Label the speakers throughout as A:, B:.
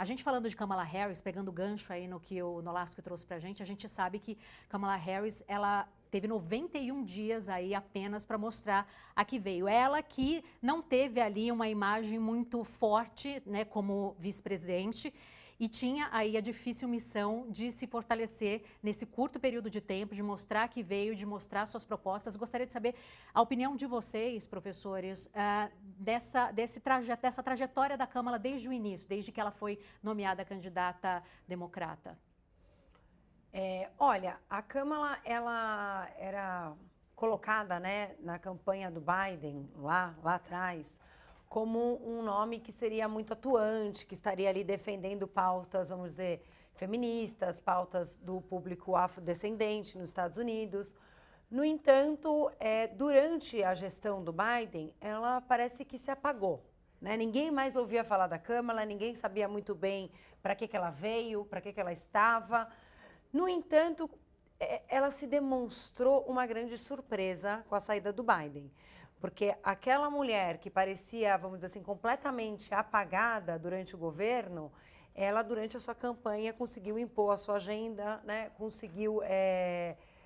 A: A gente falando de Kamala Harris, pegando o gancho aí no que o Nolasco trouxe para a gente sabe que Kamala Harris, ela teve 91 dias aí apenas para mostrar a que veio. Ela que não teve ali uma imagem muito forte, né, como vice-presidente, e tinha aí a difícil missão de se fortalecer nesse curto período de tempo, de mostrar que veio, de mostrar suas propostas. Gostaria de saber a opinião de vocês, professores, dessa trajetória da Kamala desde o início, desde que ela foi nomeada candidata democrata.
B: Olha, a Kamala, ela era colocada, né, na campanha do Biden, lá atrás, como um nome que seria muito atuante, que estaria ali defendendo pautas, vamos dizer, feministas, pautas do público afrodescendente nos Estados Unidos. No entanto, durante a gestão do Biden, ela parece que se apagou. Né? Ninguém mais ouvia falar da Kamala, ninguém sabia muito bem para que ela veio, para que ela estava. No entanto, ela se demonstrou uma grande surpresa com a saída do Biden, porque aquela mulher que parecia, vamos dizer assim, completamente apagada durante o governo, ela, durante a sua campanha, conseguiu impor a sua agenda, né? Conseguiu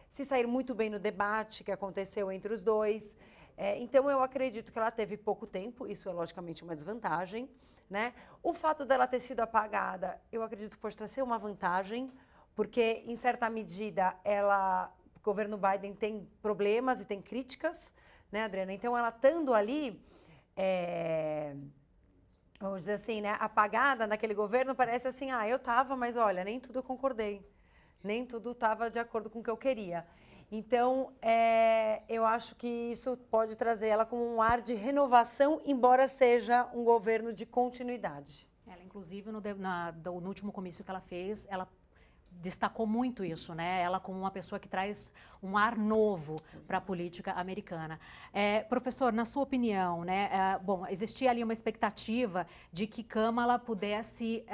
B: se sair muito bem no debate que aconteceu entre os dois. Então, eu acredito que ela teve pouco tempo, isso é logicamente uma desvantagem. Né? O fato dela ter sido apagada, eu acredito que pode trazer uma vantagem, porque, em certa medida, o governo Biden tem problemas e tem críticas, né, Adriana? Então, ela estando ali, vamos dizer assim, né, apagada naquele governo, parece assim, eu estava, mas olha, nem tudo eu concordei, nem tudo estava de acordo com o que eu queria. Então, eu acho que isso pode trazer ela com um ar de renovação, embora seja um governo de continuidade.
A: Ela, inclusive, no último comício que ela fez, ela destacou muito isso, né? Ela como uma pessoa que traz um ar novo para a política americana. Professor, na sua opinião, né? Bom, existia ali uma expectativa de que Kamala pudesse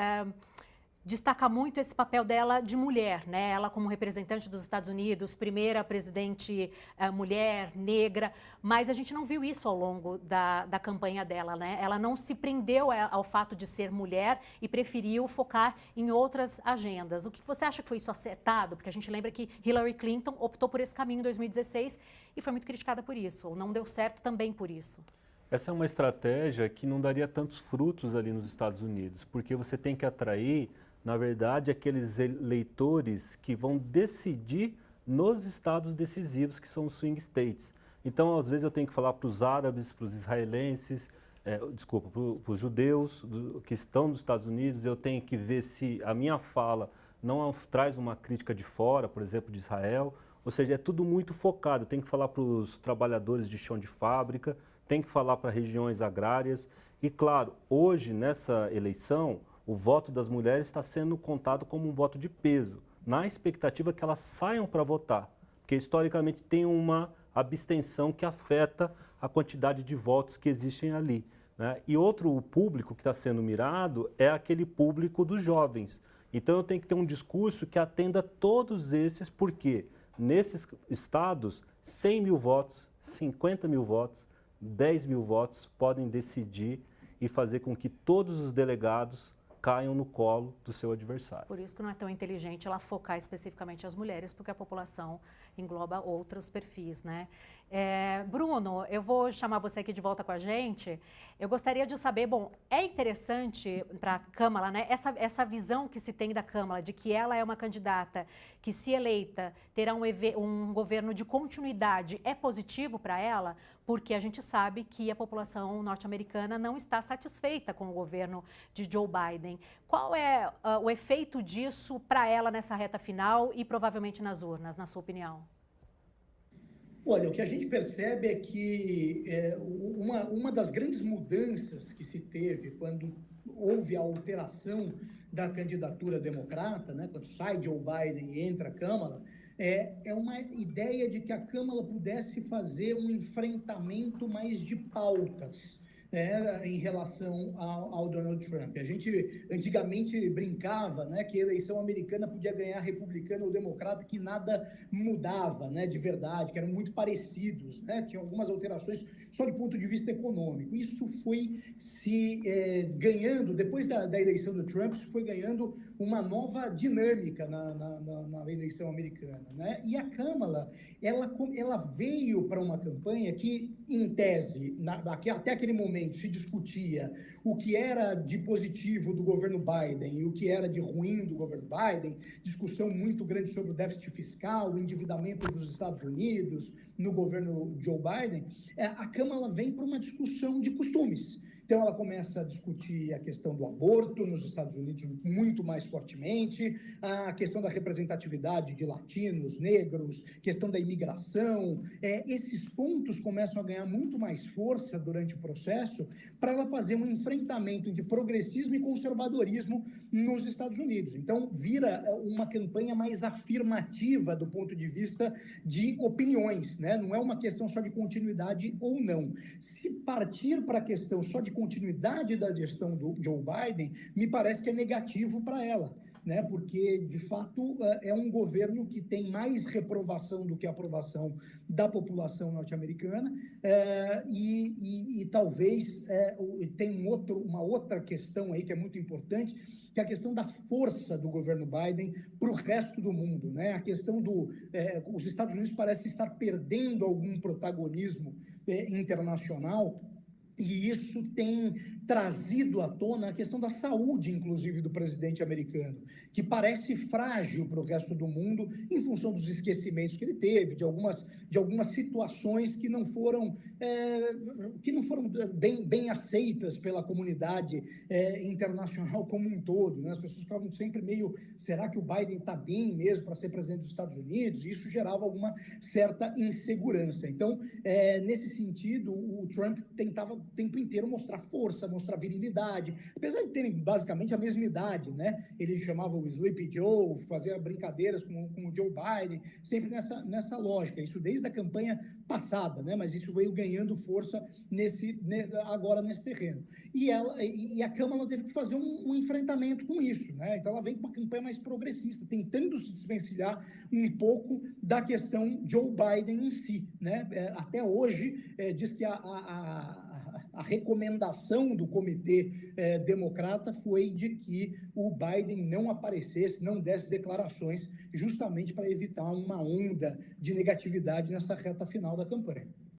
A: destaca muito esse papel dela de mulher, né? Ela como representante dos Estados Unidos, primeira presidente mulher, negra, mas a gente não viu isso ao longo da campanha dela, né? Ela não se prendeu ao fato de ser mulher e preferiu focar em outras agendas. O que você acha que foi isso acertado? Porque a gente lembra que Hillary Clinton optou por esse caminho em 2016 e foi muito criticada por isso, ou não deu certo também por isso.
C: Essa é uma estratégia que não daria tantos frutos ali nos Estados Unidos, porque você tem que atrair, na verdade, aqueles eleitores que vão decidir nos estados decisivos, que são os swing states. Então, às vezes, eu tenho que falar para os árabes, para os israelenses, para os judeus que estão nos Estados Unidos, eu tenho que ver se a minha fala não traz uma crítica de fora, por exemplo, de Israel. Ou seja, é tudo muito focado. Eu tenho que falar para os trabalhadores de chão de fábrica, tem que falar para regiões agrárias. E, claro, hoje, nessa eleição, o voto das mulheres está sendo contado como um voto de peso, na expectativa que elas saiam para votar, porque, historicamente, tem uma abstenção que afeta a quantidade de votos que existem ali. Né? E outro público que está sendo mirado é aquele público dos jovens. Então, eu tenho que ter um discurso que atenda todos esses, porque nesses estados, 100 mil votos, 50 mil votos, 10 mil votos podem decidir e fazer com que todos os delegados caiam no colo do seu adversário.
A: Por isso que não é tão inteligente ela focar especificamente as mulheres, porque a população engloba outros perfis, né? Bruno, eu vou chamar você aqui de volta com a gente. Eu gostaria de saber, bom, é interessante para a Kamala, né? Essa visão que se tem da Kamala, de que ela é uma candidata que, se eleita, terá um governo de continuidade, é positivo para ela? Porque a gente sabe que a população norte-americana não está satisfeita com o governo de Joe Biden. Qual é o efeito disso para ela nessa reta final e provavelmente nas urnas, na sua opinião?
D: Olha, o que a gente percebe é que uma das grandes mudanças que se teve quando houve a alteração da candidatura democrata, né, quando sai Joe Biden e entra a Kamala, é uma ideia de que a Kamala pudesse fazer um enfrentamento mais de pautas. em relação ao Donald Trump. A gente antigamente brincava, né, que a eleição americana podia ganhar republicano ou democrata, que nada mudava, né, de verdade, que eram muito parecidos, né, tinham algumas alterações só do ponto de vista econômico. Isso foi se ganhando, depois da eleição do Trump, isso foi ganhando uma nova dinâmica na eleição americana, né? E a Kamala, ela veio para uma campanha que, em tese, até aquele momento, se discutia o que era de positivo do governo Biden e o que era de ruim do governo Biden, discussão muito grande sobre o déficit fiscal, o endividamento dos Estados Unidos no governo Joe Biden. A Kamala vem para uma discussão de costumes. Então, ela começa a discutir a questão do aborto nos Estados Unidos muito mais fortemente, a questão da representatividade de latinos, negros, questão da imigração. Esses pontos começam a ganhar muito mais força durante o processo para ela fazer um enfrentamento entre progressismo e conservadorismo nos Estados Unidos. Então, vira uma campanha mais afirmativa do ponto de vista de opiniões, né? Não é uma questão só de continuidade ou não. Se partir para a questão só de continuidade da gestão do Joe Biden, me parece que é negativo para ela, né? Porque, de fato, é um governo que tem mais reprovação do que aprovação da população norte-americana, e talvez tem uma outra questão aí que é muito importante, que é a questão da força do governo Biden para o resto do mundo, né? A questão os Estados Unidos parecem estar perdendo algum protagonismo internacional, e isso tem trazido à tona a questão da saúde, inclusive, do presidente americano, que parece frágil para o resto do mundo em função dos esquecimentos que ele teve, de algumas situações que não foram bem aceitas pela comunidade internacional como um todo, né? As pessoas ficavam sempre meio, será que o Biden está bem mesmo para ser presidente dos Estados Unidos? E isso gerava alguma certa insegurança. Então, nesse sentido, o Trump tentava o tempo inteiro mostrar força, mostrar virilidade, apesar de terem basicamente a mesma idade, né? Ele chamava o Sleepy Joe, fazia brincadeiras com o Joe Biden, sempre nessa lógica, isso desde a campanha passada, né? Mas isso veio ganhando força agora nesse terreno. E a Kamala teve que fazer um enfrentamento com isso, né? Então ela vem com uma campanha mais progressista, tentando se desvencilhar um pouco da questão Joe Biden em si, né? Até hoje, diz que a recomendação do comitê democrata foi de que o Biden não aparecesse, não desse declarações, justamente para evitar uma onda de negatividade nessa reta final da campanha.